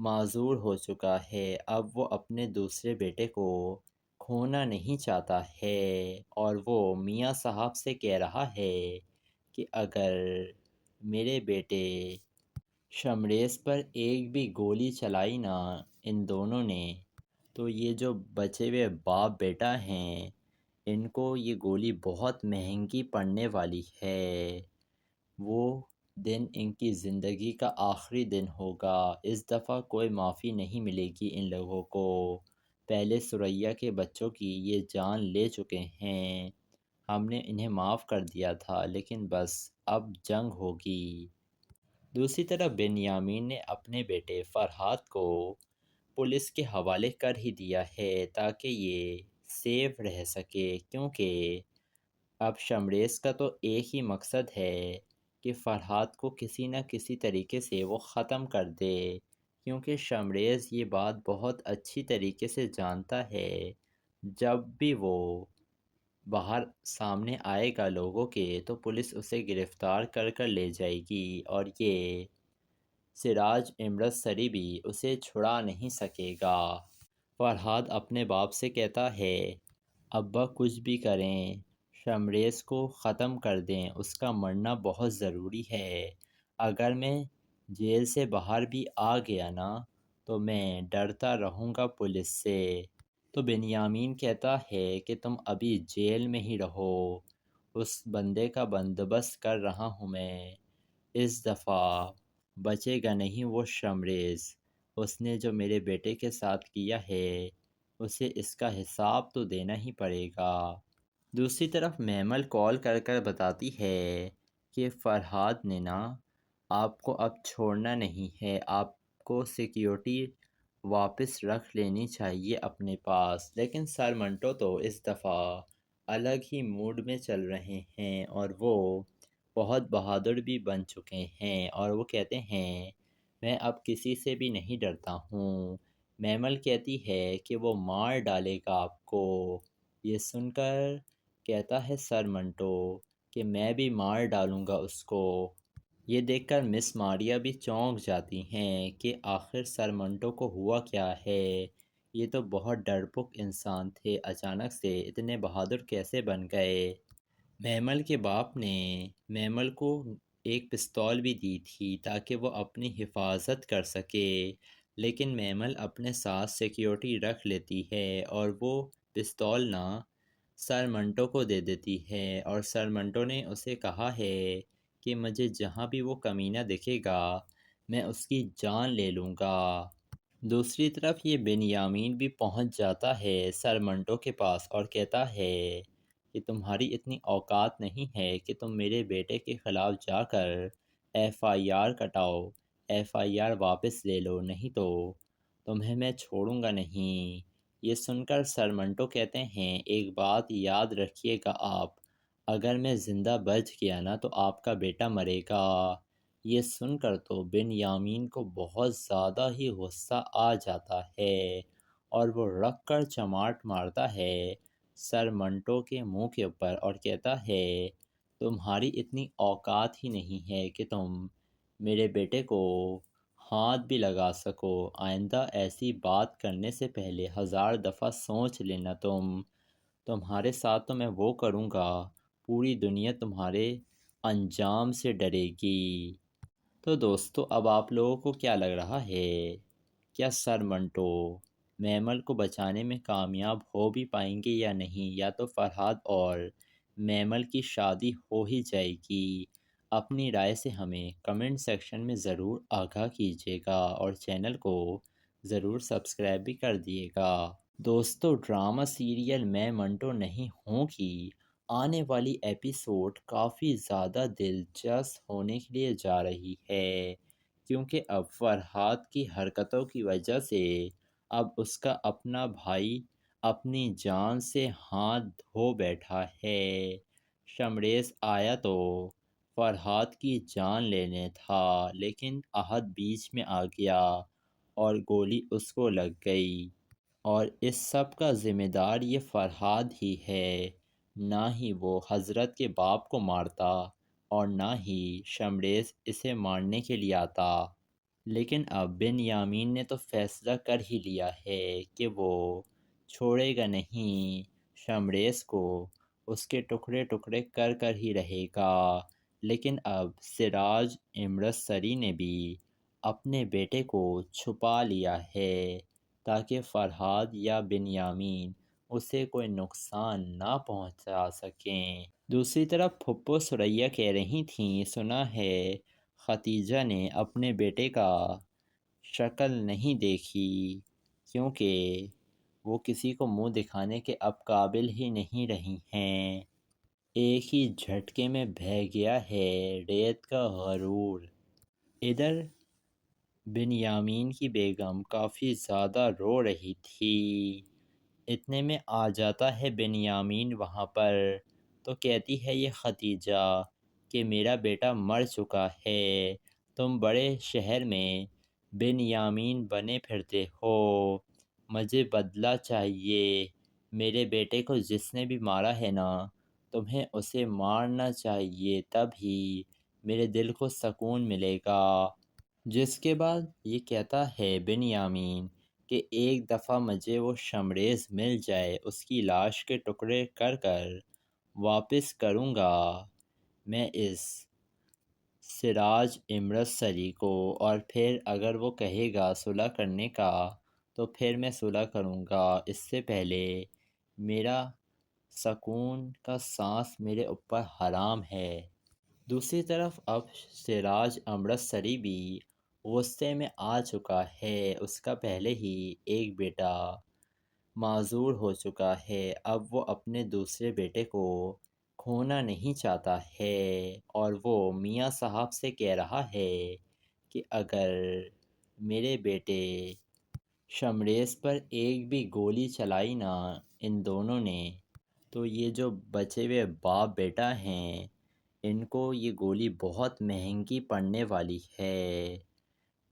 معذور ہو چکا ہے۔ اب وہ اپنے دوسرے بیٹے کو کھونا نہیں چاہتا ہے اور وہ میاں صاحب سے کہہ رہا ہے کہ اگر میرے بیٹے شمریز پر ایک بھی گولی چلائی نا ان دونوں نے، تو یہ جو بچے ہوئے باپ بیٹا ہیں ان کو یہ گولی بہت مہنگی پڑنے والی ہے۔ وہ دن ان کی زندگی کا آخری دن ہوگا۔ اس دفعہ کوئی معافی نہیں ملے گی ان لوگوں کو۔ پہلے ثریا کے بچوں کی یہ جان لے چکے ہیں، ہم نے انہیں معاف کر دیا تھا لیکن بس اب جنگ ہوگی۔ دوسری طرف بنیامین نے اپنے بیٹے فرحات کو پولیس کے حوالے کر ہی دیا ہے تاکہ یہ سیف رہ سکے، کیونکہ اب شمریز کا تو ایک ہی مقصد ہے کہ فرحات کو کسی نہ کسی طریقے سے وہ ختم کر دے، کیونکہ شمریز یہ بات بہت اچھی طریقے سے جانتا ہے جب بھی وہ باہر سامنے آئے گا لوگوں کے تو پولیس اسے گرفتار کر کر لے جائے گی اور یہ سراج امرتسری بھی اسے چھڑا نہیں سکے گا۔ فرحات اپنے باپ سے کہتا ہے ابا کچھ بھی کریں شمریز کو ختم کر دیں، اس کا مرنا بہت ضروری ہے۔ اگر میں جیل سے باہر بھی آ گیا نا تو میں ڈرتا رہوں گا پولیس سے۔ تو بنیامین کہتا ہے کہ تم ابھی جیل میں ہی رہو، اس بندے کا بندوبست کر رہا ہوں میں، اس دفعہ بچے گا نہیں وہ شمریز۔ اس نے جو میرے بیٹے کے ساتھ کیا ہے اسے اس کا حساب تو دینا ہی پڑے گا۔ دوسری طرف میمل کال کر کر بتاتی ہے کہ فرحات نے نا آپ کو اب چھوڑنا نہیں ہے، آپ کو سیکیورٹی واپس رکھ لینی چاہیے اپنے پاس۔ لیکن سر منٹو تو اس دفعہ الگ ہی موڈ میں چل رہے ہیں اور وہ بہت بہادر بھی بن چکے ہیں اور وہ کہتے ہیں میں اب کسی سے بھی نہیں ڈرتا ہوں۔ میمل کہتی ہے کہ وہ مار ڈالے گا آپ کو۔ یہ سن کر کہتا ہے سر منٹو کہ میں بھی مار ڈالوں گا اس کو۔ یہ دیکھ کر مس ماریا بھی چونک جاتی ہیں کہ آخر سر منٹو کو ہوا کیا ہے، یہ تو بہت ڈرپوک انسان تھے، اچانک سے اتنے بہادر کیسے بن گئے۔ میمل کے باپ نے میمل کو ایک پستول بھی دی تھی تاکہ وہ اپنی حفاظت کر سکے، لیکن میمل اپنے ساتھ سیکیورٹی رکھ لیتی ہے اور وہ پستول نہ سر منٹو کو دے دیتی ہے اور سر منٹو نے اسے کہا ہے کہ مجھے جہاں بھی وہ کمینہ دکھے گا میں اس کی جان لے لوں گا۔ دوسری طرف یہ بنیامین بھی پہنچ جاتا ہے سر منٹو کے پاس اور کہتا ہے کہ تمہاری اتنی اوقات نہیں ہے کہ تم میرے بیٹے کے خلاف جا کر ایف آئی آر کٹاؤ، ایف آئی آر واپس لے لو، نہیں تو تمہیں میں چھوڑوں گا نہیں۔ یہ سن کر سر منٹو کہتے ہیں ایک بات یاد رکھیے گا آپ، اگر میں زندہ بچ گیا نا تو آپ کا بیٹا مرے گا۔ یہ سن کر تو بنیامین کو بہت زیادہ ہی غصہ آ جاتا ہے اور وہ رکھ کر چماٹ مارتا ہے سر منٹو کے منہ کے اوپر اور کہتا ہے تمہاری اتنی اوقات ہی نہیں ہے کہ تم میرے بیٹے کو ہاتھ بھی لگا سکو، آئندہ ایسی بات کرنے سے پہلے 1000 دفعہ سوچ لینا۔ تمہارے ساتھ تو میں وہ کروں گا، پوری دنیا تمہارے انجام سے ڈرے گی۔ تو دوستو اب آپ لوگوں کو کیا لگ رہا ہے، کیا سر منٹو میمل کو بچانے میں کامیاب ہو بھی پائیں گے یا نہیں، یا تو فرحات اور میمل کی شادی ہو ہی جائے گی؟ اپنی رائے سے ہمیں کمنٹ سیکشن میں ضرور آگاہ کیجیے گا اور چینل کو ضرور سبسکرائب بھی کر دیے گا۔ دوستو ڈرامہ سیریل میں منٹو نہیں ہوں کی آنے والی ایپیسوڈ کافی زیادہ دلچسپ ہونے کے لیے جا رہی ہے، کیونکہ اب فرحات کی حرکتوں کی وجہ سے اب اس کا اپنا بھائی اپنی جان سے ہاتھ دھو بیٹھا ہے۔ شمریز آیا تو فرحات کی جان لینے تھا لیکن احد بیچ میں آ گیا اور گولی اس کو لگ گئی، اور اس سب کا ذمہ دار یہ فرحات ہی ہے، نہ ہی وہ حضرت کے باپ کو مارتا اور نہ ہی شمریز اسے مارنے کے لیے آتا۔ لیکن اب بنیامین نے تو فیصلہ کر ہی لیا ہے کہ وہ چھوڑے گا نہیں شمریز کو، اس کے ٹکڑے ٹکڑے کر کر ہی رہے گا۔ لیکن اب سراج امرتسری نے بھی اپنے بیٹے کو چھپا لیا ہے تاکہ فرحاد یا بنیامین اسے کوئی نقصان نہ پہنچا سکیں۔ دوسری طرف پھپھو ثریا کہہ رہی تھیں سنا ہے ختیجہ نے اپنے بیٹے کا شکل نہیں دیکھی کیونکہ وہ کسی کو منہ دکھانے کے اب قابل ہی نہیں رہی ہیں۔ ایک ہی جھٹکے میں بہہ گیا ہے ریت کا غرور۔ ادھر بنیامین کی بیگم کافی زیادہ رو رہی تھی۔ اتنے میں آ جاتا ہے بنیامین وہاں پر، تو کہتی ہے یہ ختیجہ کہ میرا بیٹا مر چکا ہے، تم بڑے شہر میں بنیامین بنے پھرتے ہو، مجھے بدلہ چاہیے، میرے بیٹے کو جس نے بھی مارا ہے نا تمہیں اسے مارنا چاہیے، تب ہی میرے دل کو سکون ملے گا۔ جس کے بعد یہ کہتا ہے بنیامین کہ ایک دفعہ مجھے وہ شمریز مل جائے، اس کی لاش کے ٹکڑے کر کر واپس کروں گا میں اس سراج امرتسری کو، اور پھر اگر وہ کہے گا صلح کرنے کا تو پھر میں صلح کروں گا، اس سے پہلے میرا سکون کا سانس میرے اوپر حرام ہے۔ دوسری طرف اب سراج امرتسری بھی غصے میں آ چکا ہے، اس کا پہلے ہی ایک بیٹا معذور ہو چکا ہے، اب وہ اپنے دوسرے بیٹے کو کھونا نہیں چاہتا ہے، اور وہ میاں صاحب سے کہہ رہا ہے کہ اگر میرے بیٹے شمریز پر ایک بھی گولی چلائی نا ان دونوں نے تو یہ جو بچے ہوئے باپ بیٹا ہیں ان کو یہ گولی بہت مہنگی پڑنے والی ہے،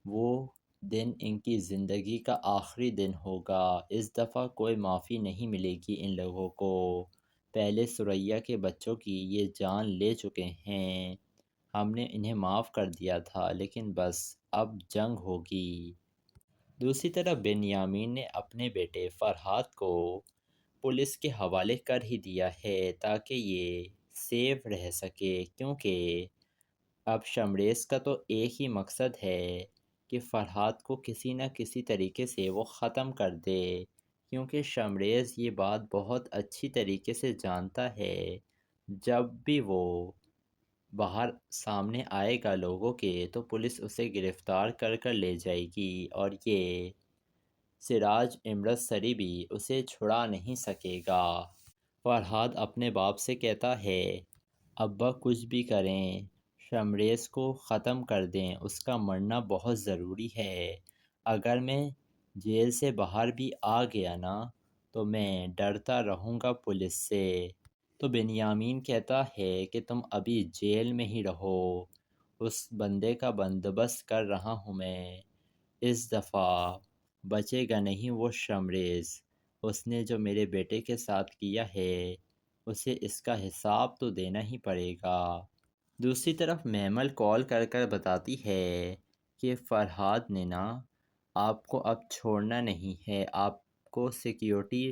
وہ دن ان کی زندگی کا آخری دن ہوگا، اس دفعہ کوئی معافی نہیں ملے گی ان لوگوں کو، پہلے ثریا کے بچوں کی یہ جان لے چکے ہیں، ہم نے انہیں معاف کر دیا تھا لیکن بس اب جنگ ہوگی۔ دوسری طرف بنیامین نے اپنے بیٹے فرحاد کو پولیس کے حوالے کر ہی دیا ہے تاکہ یہ سیف رہ سکے، کیونکہ اب شمریز کا تو ایک ہی مقصد ہے کہ فرحاد کو کسی نہ کسی طریقے سے وہ ختم کر دے، کیونکہ شمریز یہ بات بہت اچھی طریقے سے جانتا ہے جب بھی وہ باہر سامنے آئے گا لوگوں کے تو پولیس اسے گرفتار کر کر لے جائے گی، اور یہ سراج امرتسری بھی اسے چھڑا نہیں سکے گا۔ فرحاد اپنے باپ سے کہتا ہے ابا کچھ بھی کریں شمریز کو ختم کر دیں، اس کا مرنا بہت ضروری ہے، اگر میں جیل سے باہر بھی آ گیا نا تو میں ڈرتا رہوں گا پولیس سے۔ تو بنیامین کہتا ہے کہ تم ابھی جیل میں ہی رہو، اس بندے کا بندوبست کر رہا ہوں میں، اس دفعہ بچے گا نہیں وہ شمریز، اس نے جو میرے بیٹے کے ساتھ کیا ہے اسے اس کا حساب تو دینا ہی پڑے گا۔ دوسری طرف میمل کال کر کر بتاتی ہے کہ فرحاد نے نا آپ کو اب چھوڑنا نہیں ہے، آپ کو سیکیورٹی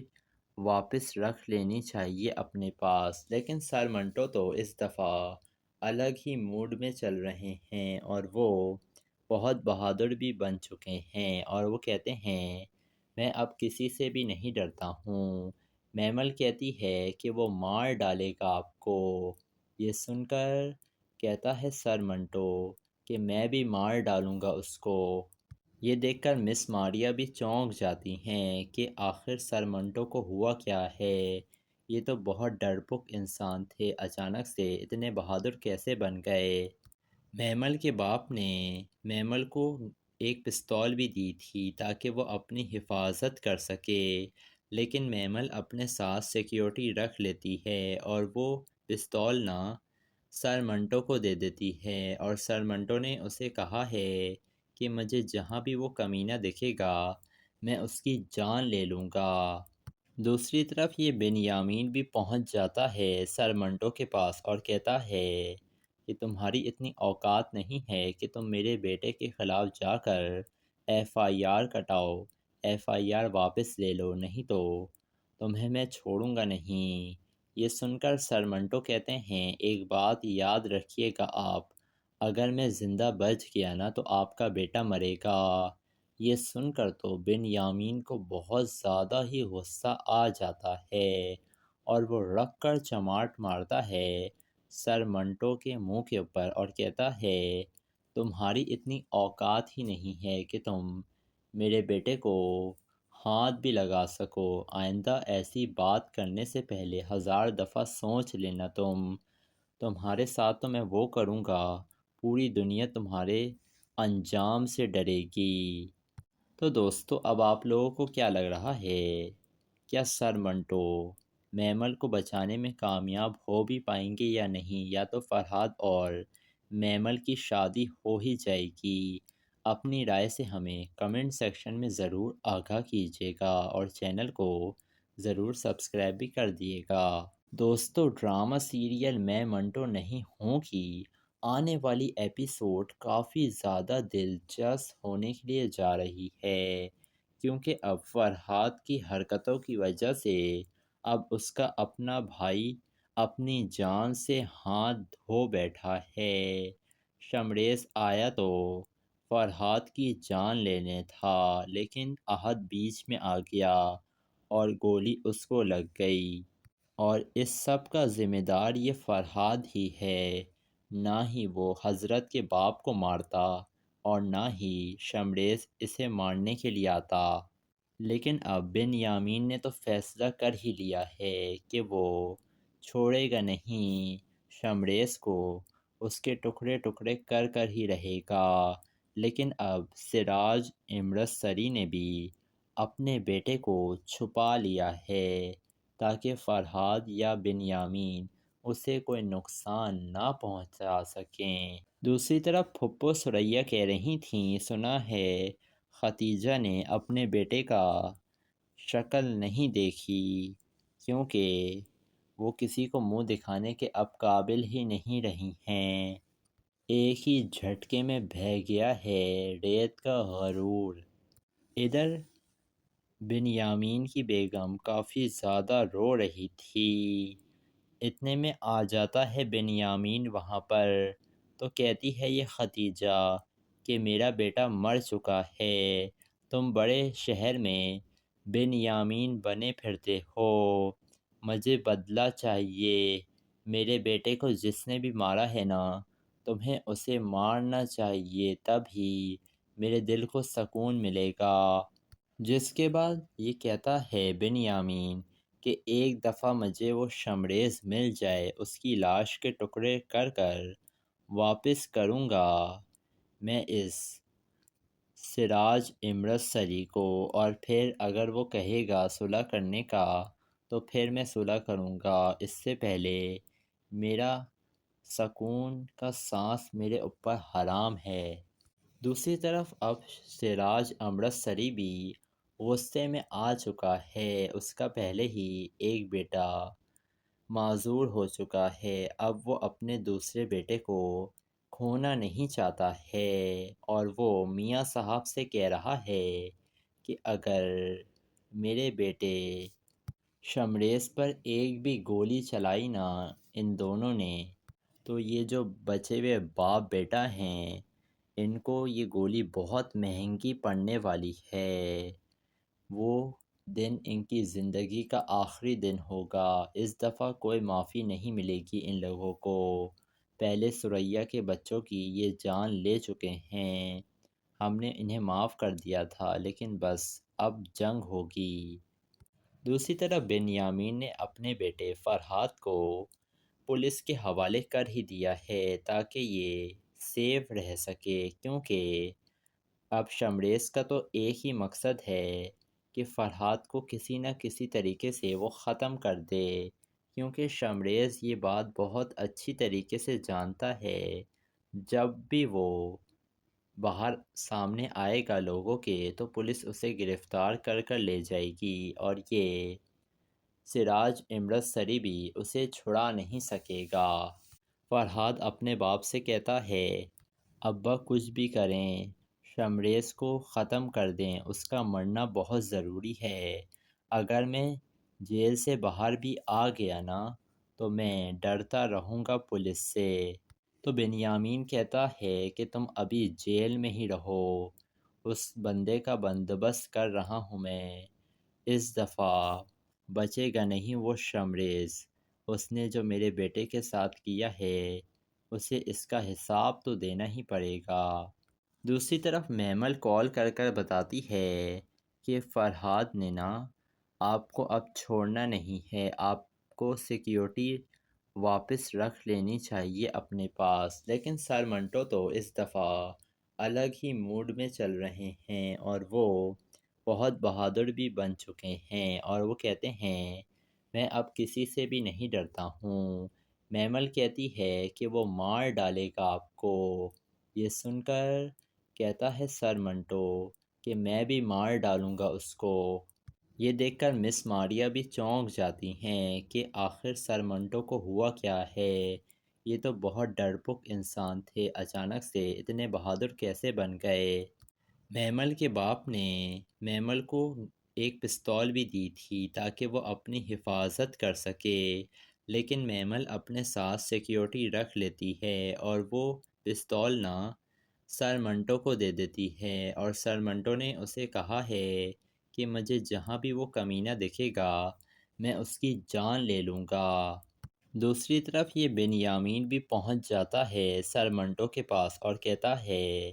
واپس رکھ لینی چاہیے اپنے پاس، لیکن سر منٹو تو اس دفعہ الگ ہی موڈ میں چل رہے ہیں اور وہ بہت بہادر بھی بن چکے ہیں، اور وہ کہتے ہیں میں اب کسی سے بھی نہیں ڈرتا ہوں۔ میمل کہتی ہے کہ وہ مار ڈالے گا آپ کو، یہ سن کر کہتا ہے سر منٹو کہ میں بھی مار ڈالوں گا اس کو۔ یہ دیکھ کر مس ماریا بھی چونک جاتی ہیں کہ آخر سر منٹو کو ہوا کیا ہے، یہ تو بہت ڈرپوک انسان تھے، اچانک سے اتنے بہادر کیسے بن گئے۔ میمل کے باپ نے میمل کو ایک پستول بھی دی تھی تاکہ وہ اپنی حفاظت کر سکے، لیکن میمل اپنے ساتھ سیکیورٹی رکھ لیتی ہے اور وہ پستول نہ سر منٹو کو دے دیتی ہے، اور سر منٹو نے اسے کہا ہے کہ مجھے جہاں بھی وہ کمینہ دکھے گا میں اس کی جان لے لوں گا۔ دوسری طرف یہ بنیامین بھی پہنچ جاتا ہے سر منٹو کے پاس اور کہتا ہے کہ تمہاری اتنی اوقات نہیں ہے کہ تم میرے بیٹے کے خلاف جا کر ایف آئی آر کٹاؤ، ایف آئی آر واپس لے لو، نہیں تو تمہیں میں چھوڑوں گا نہیں۔ یہ سن کر سر منٹو کہتے ہیں ایک بات یاد رکھیے گا آپ، اگر میں زندہ بچ گیا نا تو آپ کا بیٹا مرے گا۔ یہ سن کر تو بن یامین کو بہت زیادہ ہی غصہ آ جاتا ہے اور وہ رکھ کر چماٹ مارتا ہے سر منٹو کے منہ کے اوپر اور کہتا ہے تمہاری اتنی اوقات ہی نہیں ہے کہ تم میرے بیٹے کو ہاتھ بھی لگا سکو، آئندہ ایسی بات کرنے سے پہلے 1000 دفعہ سوچ لینا تمہارے ساتھ تو میں وہ کروں گا، پوری دنیا تمہارے انجام سے ڈرے گی۔ تو دوستو اب آپ لوگوں کو کیا لگ رہا ہے، کیا سر منٹو میمل کو بچانے میں کامیاب ہو بھی پائیں گے یا نہیں، یا تو فرحاد اور میمل کی شادی ہو ہی جائے گی؟ اپنی رائے سے ہمیں کمنٹ سیکشن میں ضرور آگاہ کیجیے گا اور چینل کو ضرور سبسکرائب بھی کر دیے گا۔ دوستو ڈرامہ سیریل میں منٹو نہیں ہوں کی آنے والی ایپیسوڈ کافی زیادہ دلچسپ ہونے کے لیے جا رہی ہے، کیونکہ اب فرحاد کی حرکتوں کی وجہ سے اب اس کا اپنا بھائی اپنی جان سے ہاتھ دھو بیٹھا ہے۔ شمریز آیا تو فرحاد کی جان لینے تھا، لیکن احد بیچ میں آ گیا اور گولی اس کو لگ گئی، اور اس سب کا ذمہ دار یہ فرحاد ہی ہے۔ نہ ہی وہ حضرت کے باپ کو مارتا اور نہ ہی شمریز اسے مارنے کے لیے آتا، لیکن اب بن یامین نے تو فیصلہ کر ہی لیا ہے کہ وہ چھوڑے گا نہیں، شمریز کو اس کے ٹکڑے ٹکڑے کر کر ہی رہے گا۔ لیکن اب سراج امرتسری نے بھی اپنے بیٹے کو چھپا لیا ہے تاکہ فرحاد یا بن یامین اسے کوئی نقصان نہ پہنچا سکیں۔ دوسری طرف پھپھو ثریا کہہ رہی تھیں سنا ہے ختیجہ نے اپنے بیٹے کا شکل نہیں دیکھی کیونکہ وہ کسی کو منہ دکھانے کے اب قابل ہی نہیں رہی ہیں، ایک ہی جھٹکے میں بہہ گیا ہے ریت کا غرور۔ ادھر بن یامین کی بیگم کافی زیادہ رو رہی تھی، اتنے میں آ جاتا ہے بن یامین وہاں پر، تو کہتی ہے یہ ختیجہ کہ میرا بیٹا مر چکا ہے، تم بڑے شہر میں بن یامین بنے پھرتے ہو، مجھے بدلہ چاہیے، میرے بیٹے کو جس نے بھی مارا ہے نا تمہیں اسے مارنا چاہیے، تب ہی میرے دل کو سکون ملے گا۔ جس کے بعد یہ کہتا ہے بن یامین کہ ایک دفعہ مجھے وہ شمریز مل جائے، اس کی لاش کے ٹکڑے کر کر واپس کروں گا میں اس سراج امرتسری کو، اور پھر اگر وہ کہے گا صلح کرنے کا تو پھر میں صلح کروں گا، اس سے پہلے میرا سکون کا سانس میرے اوپر حرام ہے۔ دوسری طرف اب سراج امرتسری بھی غصے میں آ چکا ہے، اس کا پہلے ہی ایک بیٹا معذور ہو چکا ہے، اب وہ اپنے دوسرے بیٹے کو کھونا نہیں چاہتا ہے، اور وہ میاں صاحب سے کہہ رہا ہے کہ اگر میرے بیٹے شمریز پر ایک بھی گولی چلائی نا ان دونوں نے تو یہ جو بچے ہوئے باپ بیٹا ہیں ان کو یہ گولی بہت مہنگی پڑنے والی ہے، وہ دن ان کی زندگی کا آخری دن ہوگا، اس دفعہ کوئی معافی نہیں ملے گی ان لوگوں کو، پہلے ثریا کے بچوں کی یہ جان لے چکے ہیں، ہم نے انہیں معاف کر دیا تھا لیکن بس اب جنگ ہوگی۔ دوسری طرف بن یامین نے اپنے بیٹے فرحاد کو پولیس کے حوالے کر ہی دیا ہے تاکہ یہ سیف رہ سکے، کیونکہ اب شمریز کا تو ایک ہی مقصد ہے کہ فرحاد کو کسی نہ کسی طریقے سے وہ ختم کر دے، کیونکہ شمریز یہ بات بہت اچھی طریقے سے جانتا ہے جب بھی وہ باہر سامنے آئے گا لوگوں کے تو پولیس اسے گرفتار کر کر لے جائے گی، اور یہ سراج امرتسری بھی اسے چھڑا نہیں سکے گا۔ فرحاد اپنے باپ سے کہتا ہے ابا کچھ بھی کریں شمریز کو ختم کر دیں، اس کا مرنا بہت ضروری ہے، اگر میں جیل سے باہر بھی آ گیا نا تو میں ڈرتا رہوں گا پولیس سے۔ تو بنیامین کہتا ہے کہ تم ابھی جیل میں ہی رہو، اس بندے کا بندوبست کر رہا ہوں میں، اس دفعہ بچے گا نہیں وہ شمریز، اس نے جو میرے بیٹے کے ساتھ کیا ہے اسے اس کا حساب تو دینا ہی پڑے گا۔ دوسری طرف میمل کال کر کر بتاتی ہے کہ فرحاد نے نا آپ کو اب چھوڑنا نہیں ہے، آپ کو سیکیورٹی واپس رکھ لینی چاہیے اپنے پاس۔ لیکن سر منٹو تو اس دفعہ الگ ہی موڈ میں چل رہے ہیں اور وہ بہت بہادر بھی بن چکے ہیں اور وہ کہتے ہیں میں اب کسی سے بھی نہیں ڈرتا ہوں۔ میمل کہتی ہے کہ وہ مار ڈالے گا آپ کو، یہ سن کر کہتا ہے سر منٹو کہ میں بھی مار ڈالوں گا اس کو۔ یہ دیکھ کر مس ماریا بھی چونک جاتی ہیں کہ آخر سر منٹو کو ہوا کیا ہے، یہ تو بہت ڈرپوک انسان تھے، اچانک سے اتنے بہادر کیسے بن گئے۔ میمل کے باپ نے میمل کو ایک پستول بھی دی تھی تاکہ وہ اپنی حفاظت کر سکے، لیکن میمل اپنے ساتھ سیکیورٹی رکھ لیتی ہے اور وہ پستول نہ سر منٹو کو دے دیتی ہے، اور سر منٹو نے اسے کہا ہے کہ مجھے جہاں بھی وہ کمینہ دکھے گا میں اس کی جان لے لوں گا۔ دوسری طرف یہ بنیامین بھی پہنچ جاتا ہے سر منٹو کے پاس اور کہتا ہے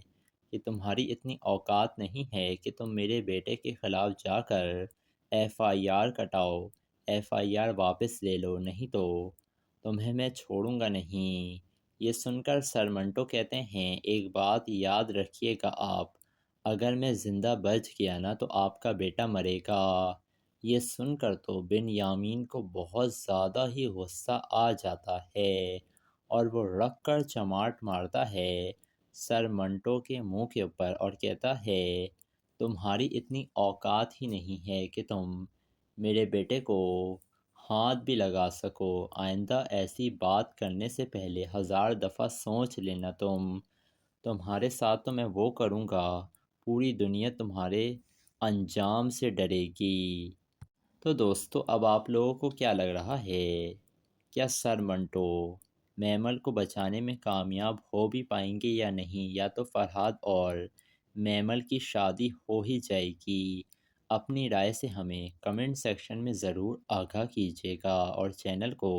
کہ تمہاری اتنی اوقات نہیں ہے کہ تم میرے بیٹے کے خلاف جا کر ایف آئی آر کٹاؤ، ایف آئی آر واپس لے لو، نہیں تو تمہیں میں چھوڑوں گا نہیں۔ یہ سن کر سر منٹو کہتے ہیں ایک بات یاد رکھیے گا آپ، اگر میں زندہ بچ گیا نا تو آپ کا بیٹا مرے گا۔ یہ سن کر تو بنیامین کو بہت زیادہ ہی غصہ آ جاتا ہے اور وہ رکھ کر چماٹ مارتا ہے سر منٹو کے منہ کے اوپر اور کہتا ہے تمہاری اتنی اوقات ہی نہیں ہے کہ تم میرے بیٹے کو ہاتھ بھی لگا سکو، آئندہ ایسی بات کرنے سے پہلے 1000 دفعہ سوچ لینا، تمہارے ساتھ تو میں وہ کروں گا، پوری دنیا تمہارے انجام سے ڈرے گی۔ تو دوستو اب آپ لوگوں کو کیا لگ رہا ہے، کیا سر منٹو میمل کو بچانے میں کامیاب ہو بھی پائیں گے یا نہیں، یا تو فرحاد اور میمل کی شادی ہو ہی جائے گی؟ اپنی رائے سے ہمیں کمنٹ سیکشن میں ضرور آگاہ کیجیے گا اور چینل کو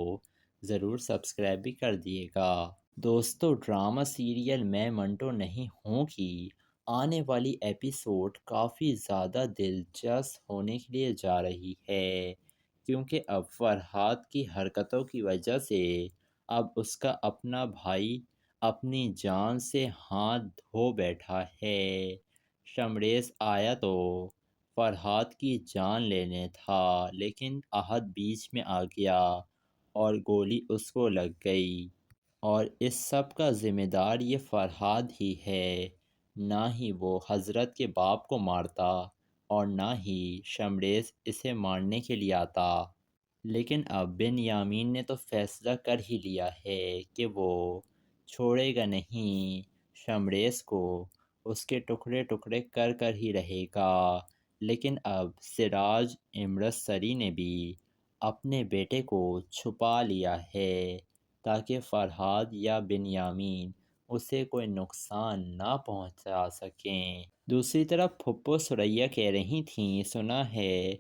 ضرور سبسکرائب بھی کر دیے گا۔ دوستو ڈرامہ سیریل میں منٹو نہیں ہوں کی آنے والی ایپیسوڈ کافی زیادہ دلچسپ ہونے کے لیے جا رہی ہے، کیونکہ اب فرحاد کی حرکتوں کی وجہ سے اب اس کا اپنا بھائی اپنی جان سے ہاتھ دھو بیٹھا ہے۔ شمریز آیا تو فرحاد کی جان لینے تھا، لیکن احد بیچ میں آ گیا اور گولی اس کو لگ گئی، اور اس سب کا ذمہ دار یہ فرحاد ہی ہے، نہ ہی وہ حضرت کے باپ کو مارتا اور نہ ہی شمریز اسے مارنے کے لیے آتا۔ لیکن اب بنیامین نے تو فیصلہ کر ہی لیا ہے کہ وہ چھوڑے گا نہیں شمریز کو، اس کے ٹکڑے ٹکڑے کر کر ہی رہے گا۔ لیکن اب سراج امرتسری نے بھی اپنے بیٹے کو چھپا لیا ہے تاکہ فرحاد یا بنیامین اسے کوئی نقصان نہ پہنچا سکیں۔ دوسری طرف پھپھو سریا کہہ رہی تھیں سنا ہے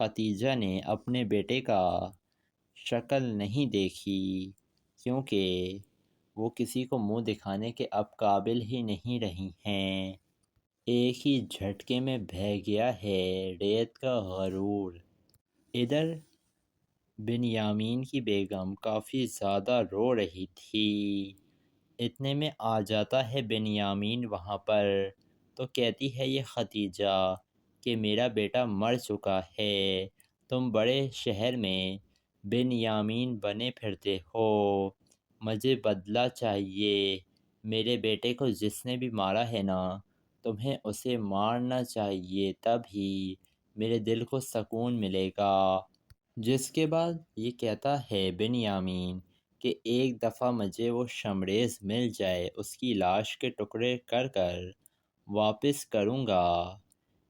ختیجہ نے اپنے بیٹے کا شکل نہیں دیکھی کیونکہ وہ کسی کو منہ دکھانے کے اب قابل ہی نہیں رہی ہیں، ایک ہی جھٹکے میں بہہ گیا ہے ریت کا غرور۔ ادھر بنیامین کی بیگم کافی زیادہ رو رہی تھی، اتنے میں آ جاتا ہے بنیامین وہاں پر، تو کہتی ہے یہ ختیجہ کہ میرا بیٹا مر چکا ہے، تم بڑے شہر میں بنیامین بنے پھرتے ہو، مجھے بدلہ چاہیے، میرے بیٹے کو جس نے بھی مارا ہے نا تمہیں اسے مارنا چاہیے، تب ہی میرے دل کو سکون ملے گا۔ جس کے بعد یہ کہتا ہے بنیامین کہ ایک دفعہ مجھے وہ شمریز مل جائے، اس کی لاش کے ٹکڑے کر کر واپس کروں گا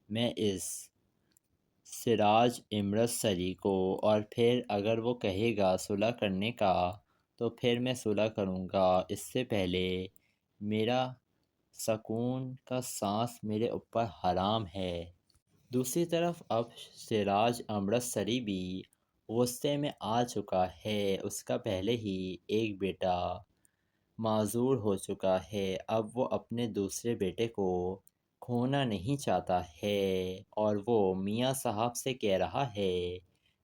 میں اس سراج امرتسری کو، اور پھر اگر وہ کہے گا صلح کرنے کا تو پھر میں صلح کروں گا۔ اس سے پہلے میرا سکون کا سانس میرے اوپر حرام ہے۔ دوسری طرف اب سراج امرتسری بھی غصے میں آ چکا ہے، اس کا پہلے ہی ایک بیٹا معذور ہو چکا ہے، اب وہ اپنے دوسرے بیٹے کو کھونا نہیں چاہتا ہے، اور وہ میاں صاحب سے کہہ رہا ہے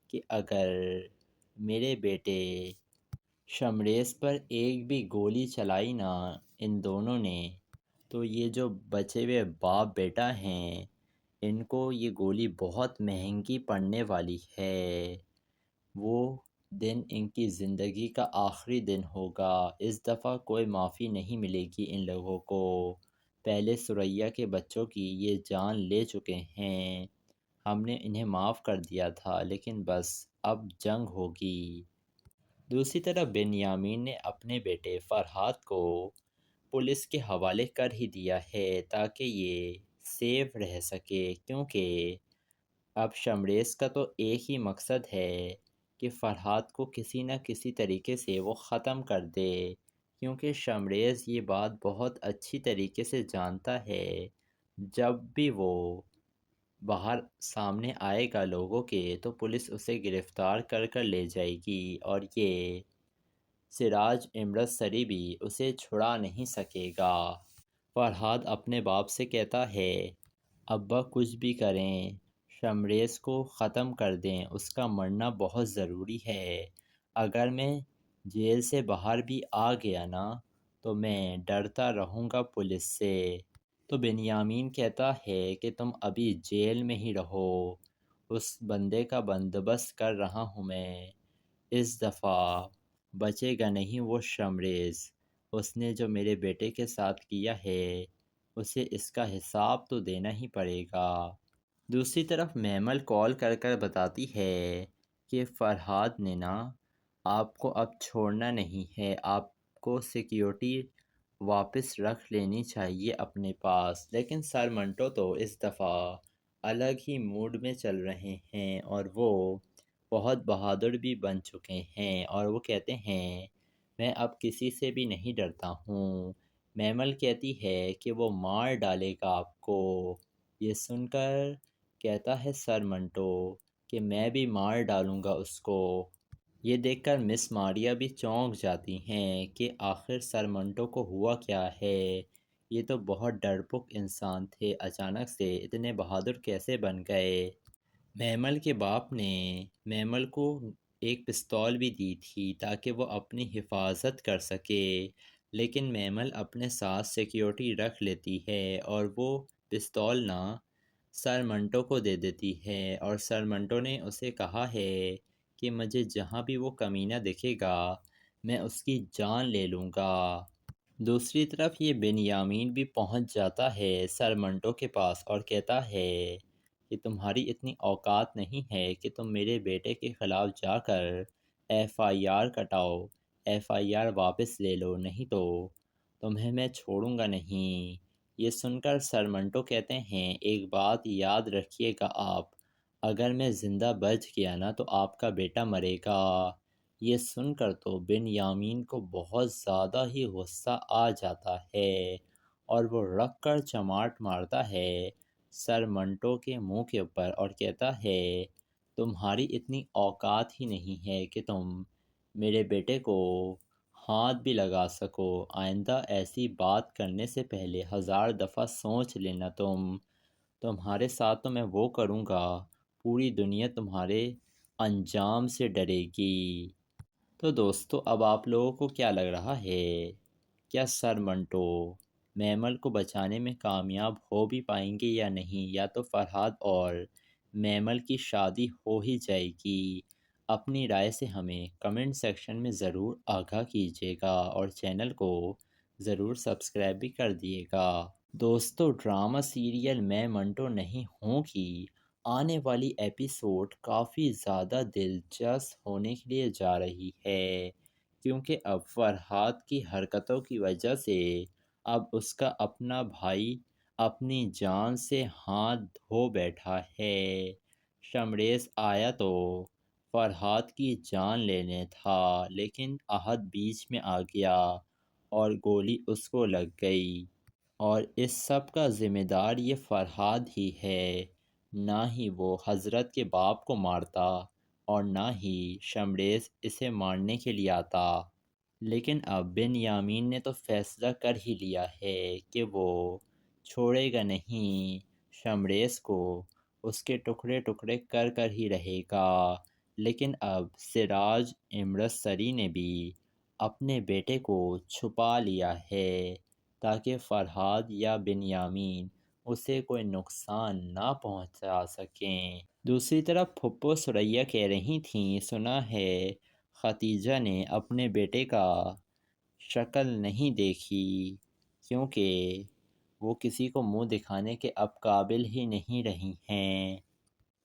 کہ اگر میرے بیٹے شمریز پر ایک بھی گولی چلائی نا ان دونوں نے، تو یہ جو بچے ہوئے باپ بیٹا ہیں ان کو یہ گولی بہت مہنگی پڑنے والی ہے، وہ دن ان کی زندگی کا آخری دن ہوگا، اس دفعہ کوئی معافی نہیں ملے گی ان لوگوں کو، پہلے ثریا کے بچوں کی یہ جان لے چکے ہیں، ہم نے انہیں معاف کر دیا تھا لیکن بس اب جنگ ہوگی۔ دوسری طرف بنیامین نے اپنے بیٹے فرحات کو پولیس کے حوالے کر ہی دیا ہے تاکہ یہ سیف رہ سکے، کیونکہ اب شمریز کا تو ایک ہی مقصد ہے کہ فرحات کو کسی نہ کسی طریقے سے وہ ختم کر دے، کیونکہ شمریز یہ بات بہت اچھی طریقے سے جانتا ہے، جب بھی وہ باہر سامنے آئے گا لوگوں کے تو پولیس اسے گرفتار کر کر لے جائے گی، اور یہ سراج امرتسری بھی اسے چھڑا نہیں سکے گا۔ فرحاد اپنے باپ سے کہتا ہے ابا کچھ بھی کریں شمریز کو ختم کر دیں، اس کا مرنا بہت ضروری ہے، اگر میں جیل سے باہر بھی آ گیا نا تو میں ڈرتا رہوں گا پولیس سے۔ تو بنیامین کہتا ہے کہ تم ابھی جیل میں ہی رہو، اس بندے کا بندوبست کر رہا ہوں میں، اس دفعہ بچے گا نہیں وہ شمریز، اس نے جو میرے بیٹے کے ساتھ کیا ہے اسے اس کا حساب تو دینا ہی پڑے گا۔ دوسری طرف میمل کال کر کر بتاتی ہے کہ فرحاد نے نا آپ کو اب چھوڑنا نہیں ہے، آپ کو سیکیورٹی واپس رکھ لینی چاہیے اپنے پاس، لیکن سر منٹو تو اس دفعہ الگ ہی موڈ میں چل رہے ہیں اور وہ بہت بہادر بھی بن چکے ہیں، اور وہ کہتے ہیں میں اب کسی سے بھی نہیں ڈرتا ہوں۔ میمل کہتی ہے کہ وہ مار ڈالے گا آپ کو، یہ سن کر کہتا ہے سر منٹو کہ میں بھی مار ڈالوں گا اس کو۔ یہ دیکھ کر مس ماریا بھی چونک جاتی ہیں کہ آخر سر منٹو کو ہوا کیا ہے، یہ تو بہت ڈرپوک انسان تھے، اچانک سے اتنے بہادر کیسے بن گئے۔ میمل کے باپ نے میمل کو ایک پستول بھی دی تھی تاکہ وہ اپنی حفاظت کر سکے، لیکن میمل اپنے ساتھ سیکیورٹی رکھ لیتی ہے اور وہ پستول نہ سر منٹو کو دے دیتی ہے، اور سر منٹو نے اسے کہا ہے کہ مجھے جہاں بھی وہ کمینہ دکھے گا میں اس کی جان لے لوں گا۔ دوسری طرف یہ بنیامین بھی پہنچ جاتا ہے سر منٹو کے پاس اور کہتا ہے کہ تمہاری اتنی اوقات نہیں ہے کہ تم میرے بیٹے کے خلاف جا کر ایف آئی آر کٹاؤ، ایف آئی آر واپس لے لو، نہیں تو تمہیں میں چھوڑوں گا نہیں۔ یہ سن کر سر منٹو کہتے ہیں ایک بات یاد رکھیے گا آپ، اگر میں زندہ بچ گیا نا تو آپ کا بیٹا مرے گا۔ یہ سن کر تو بنیامین کو بہت زیادہ ہی غصہ آ جاتا ہے اور وہ رکھ کر چماٹ مارتا ہے سر منٹو کے منہ کے اوپر اور کہتا ہے تمہاری اتنی اوقات ہی نہیں ہے کہ تم میرے بیٹے کو ہاتھ بھی لگا سکو، آئندہ ایسی بات کرنے سے پہلے 1000 دفعہ سوچ لینا، تمہارے ساتھ تو میں وہ کروں گا، پوری دنیا تمہارے انجام سے ڈرے گی۔ تو دوستو اب آپ لوگوں کو کیا لگ رہا ہے، کیا سر منٹو میمل کو بچانے میں کامیاب ہو بھی پائیں گے یا نہیں، یا تو فرحاد اور میمل کی شادی ہو ہی جائے گی؟ اپنی رائے سے ہمیں کمنٹ سیکشن میں ضرور آگاہ کیجیے گا اور چینل کو ضرور سبسکرائب بھی کر دیے گا۔ دوستو ڈرامہ سیریل میں منٹو نہیں ہوں کی آنے والی ایپیسوڈ کافی زیادہ دلچسپ ہونے کے لیے جا رہی ہے، کیونکہ اب فرحاد کی حرکتوں کی وجہ سے اب اس کا اپنا بھائی اپنی جان سے ہاتھ دھو بیٹھا ہے۔ شمریز آیا تو فرحاد کی جان لینے تھا، لیکن احد بیچ میں آ گیا اور گولی اس کو لگ گئی، اور اس سب کا ذمہ دار یہ فرحاد ہی ہے۔ نہ ہی وہ حضرت کے باپ کو مارتا اور نہ ہی شمریز اسے مارنے کے لیے آتا، لیکن اب بنیامین نے تو فیصلہ کر ہی لیا ہے کہ وہ چھوڑے گا نہیں شمریز کو، اس کے ٹکڑے ٹکڑے کر کر ہی رہے گا۔ لیکن اب سراج امرتسری نے بھی اپنے بیٹے کو چھپا لیا ہے تاکہ فرحاد یا بنیامین اسے کوئی نقصان نہ پہنچا سکیں۔ دوسری طرف پھپھو ثریا کہہ رہی تھیں سنا ہے ختیجہ نے اپنے بیٹے کا شکل نہیں دیکھی کیونکہ وہ کسی کو منہ دکھانے کے اب قابل ہی نہیں رہی ہیں،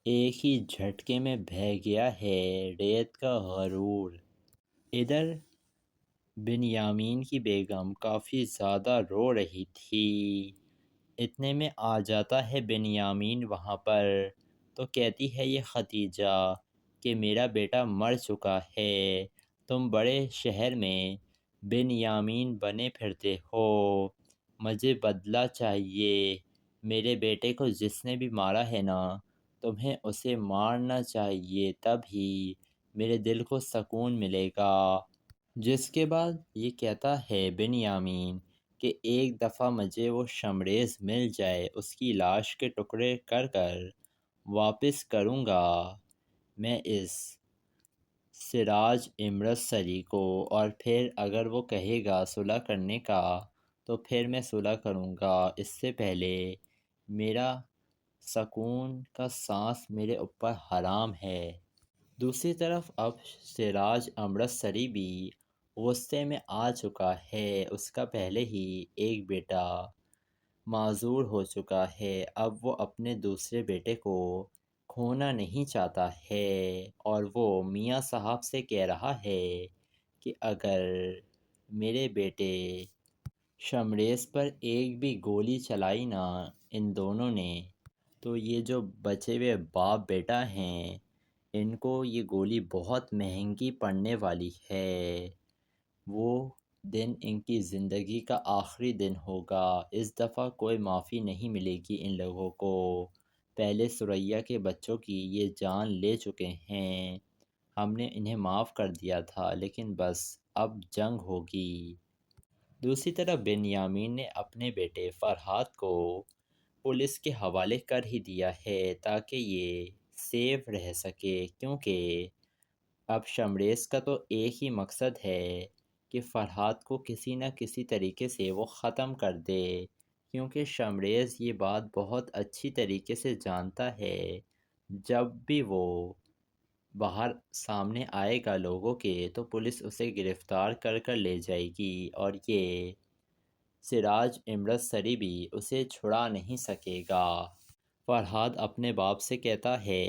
ایک ہی جھٹکے میں بہہ گیا ہے ریت کا غرور۔ ادھر بنیامین کی بیگم کافی زیادہ رو رہی تھی، اتنے میں آ جاتا ہے بنیامین وہاں پر، تو کہتی ہے یہ ختیجہ کہ میرا بیٹا مر چکا ہے، تم بڑے شہر میں بنیامین بنے پھرتے ہو، مجھے بدلہ چاہیے، میرے بیٹے کو جس نے بھی مارا ہے نا تمہیں اسے مارنا چاہیے، تب ہی میرے دل کو سکون ملے گا۔ جس کے بعد یہ کہتا ہے بنیامین کہ ایک دفعہ مجھے وہ شمریز مل جائے، اس کی لاش کے ٹکڑے کر کر واپس کروں گا میں اس سراج امرتسری کو، اور پھر اگر وہ کہے گا صلح کرنے کا تو پھر میں صلح کروں گا، اس سے پہلے میرا سکون کا سانس میرے اوپر حرام ہے۔ دوسری طرف اب سراج امرتسری بھی غصے میں آ چکا ہے، اس کا پہلے ہی ایک بیٹا معذور ہو چکا ہے، اب وہ اپنے دوسرے بیٹے کو کھونا نہیں چاہتا ہے، اور وہ میاں صاحب سے کہہ رہا ہے کہ اگر میرے بیٹے شمریز پر ایک بھی گولی چلائی نا ان دونوں نے تو یہ جو بچے ہوئے باپ بیٹا ہیں ان کو یہ گولی بہت مہنگی پڑنے والی ہے، وہ دن ان کی زندگی کا آخری دن ہوگا، اس دفعہ کوئی معافی نہیں ملے گی ان لوگوں کو، پہلے ثریا کے بچوں کی یہ جان لے چکے ہیں، ہم نے انہیں معاف کر دیا تھا لیکن بس اب جنگ ہوگی۔ دوسری طرف بنیامین نے اپنے بیٹے فرحاد کو پولیس کے حوالے کر ہی دیا ہے تاکہ یہ سیف رہ سکے، کیونکہ اب شمریز کا تو ایک ہی مقصد ہے کہ فرحاد کو کسی نہ کسی طریقے سے وہ ختم کر دے، کیونکہ شمریز یہ بات بہت اچھی طریقے سے جانتا ہے جب بھی وہ باہر سامنے آئے گا لوگوں کے تو پولیس اسے گرفتار کر کر لے جائے گی، اور یہ سراج امرتسری بھی اسے چھڑا نہیں سکے گا۔ فرحاد اپنے باپ سے کہتا ہے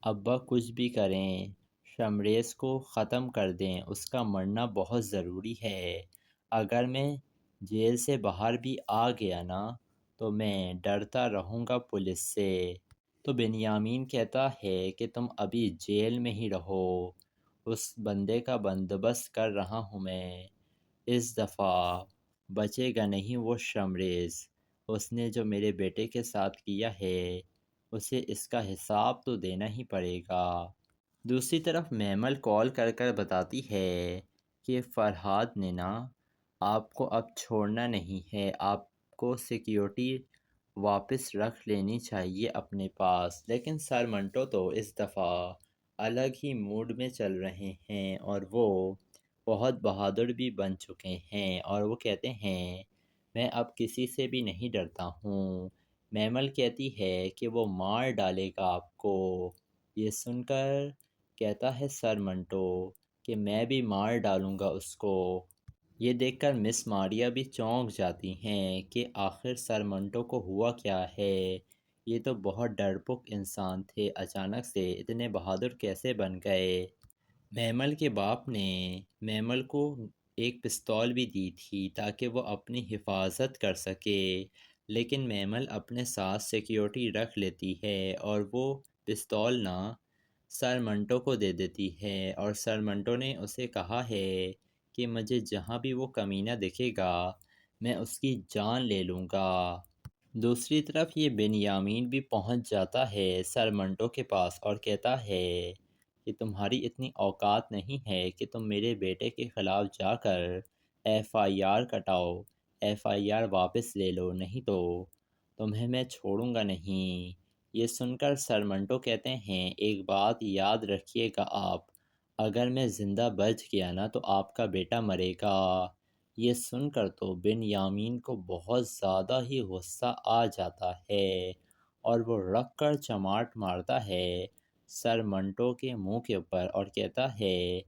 ابا کچھ بھی کریں شمریز کو ختم کر دیں، اس کا مرنا بہت ضروری ہے، اگر میں جیل سے باہر بھی آ گیا نا تو میں ڈرتا رہوں گا پولیس سے۔ تو بنیامین کہتا ہے کہ تم ابھی جیل میں ہی رہو، اس بندے کا بندوبست کر رہا ہوں میں، اس دفعہ بچے گا نہیں وہ شمریز، اس نے جو میرے بیٹے کے ساتھ کیا ہے اسے اس کا حساب تو دینا ہی پڑے گا۔ دوسری طرف میمل کال کر کر بتاتی ہے کہ فرحاد نے نا آپ کو اب چھوڑنا نہیں ہے، آپ کو سیکیورٹی واپس رکھ لینی چاہیے اپنے پاس، لیکن سر منٹو تو اس دفعہ الگ ہی موڈ میں چل رہے ہیں اور وہ بہت بہادر بھی بن چکے ہیں، اور وہ کہتے ہیں میں اب کسی سے بھی نہیں ڈرتا ہوں۔ میمل کہتی ہے کہ وہ مار ڈالے گا آپ کو، یہ سن کر کہتا ہے سر منٹو کہ میں بھی مار ڈالوں گا اس کو۔ یہ دیکھ کر مس ماریا بھی چونک جاتی ہیں کہ آخر سر منٹو کو ہوا کیا ہے، یہ تو بہت ڈرپوک انسان تھے، اچانک سے اتنے بہادر کیسے بن گئے۔ میمل کے باپ نے میمل کو ایک پستول بھی دی تھی تاکہ وہ اپنی حفاظت کر سکے، لیکن میمل اپنے ساتھ سیکیورٹی رکھ لیتی ہے اور وہ پستول نہ سر منٹو کو دے دیتی ہے، اور سر منٹو نے اسے کہا ہے کہ مجھے جہاں بھی وہ کمینہ دکھے گا میں اس کی جان لے لوں گا۔ دوسری طرف یہ بنیامین بھی پہنچ جاتا ہے سر منٹو کے پاس اور کہتا ہے کہ تمہاری اتنی اوقات نہیں ہے کہ تم میرے بیٹے کے خلاف جا کر ایف آئی آر کٹاؤ، ایف آئی آر واپس لے لو، نہیں تو تمہیں میں چھوڑوں گا نہیں۔ یہ سن کر سر منٹو کہتے ہیں ایک بات یاد رکھیے گا آپ، اگر میں زندہ بچ گیا نا تو آپ کا بیٹا مرے گا۔ یہ سن کر تو بنیامین کو بہت زیادہ ہی غصہ آ جاتا ہے اور وہ رکھ کر چماٹ مارتا ہے سر منٹو کے منہ کے اوپر اور کہتا ہے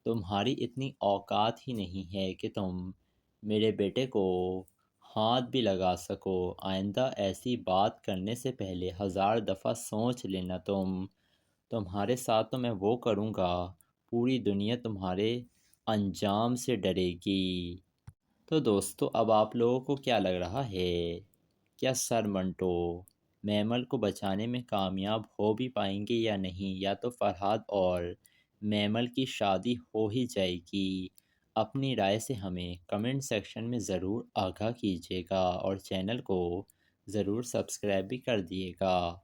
تمہاری اتنی اوقات ہی نہیں ہے کہ تم میرے بیٹے کو ہاتھ بھی لگا سکو، آئندہ ایسی بات کرنے سے پہلے 1000 دفعہ سوچ لینا، تمہارے ساتھ تو میں وہ کروں گا، پوری دنیا تمہارے انجام سے ڈرے گی۔ تو دوستو اب آپ لوگوں کو کیا لگ رہا ہے، کیا سر منٹو میمل کو بچانے میں کامیاب ہو بھی پائیں گے یا نہیں، یا تو فرحاد اور میمل کی شادی ہو ہی جائے گی؟ اپنی رائے سے ہمیں کمنٹ سیکشن میں ضرور آگاہ کیجیے گا اور چینل کو ضرور سبسکرائب بھی کر دیے گا۔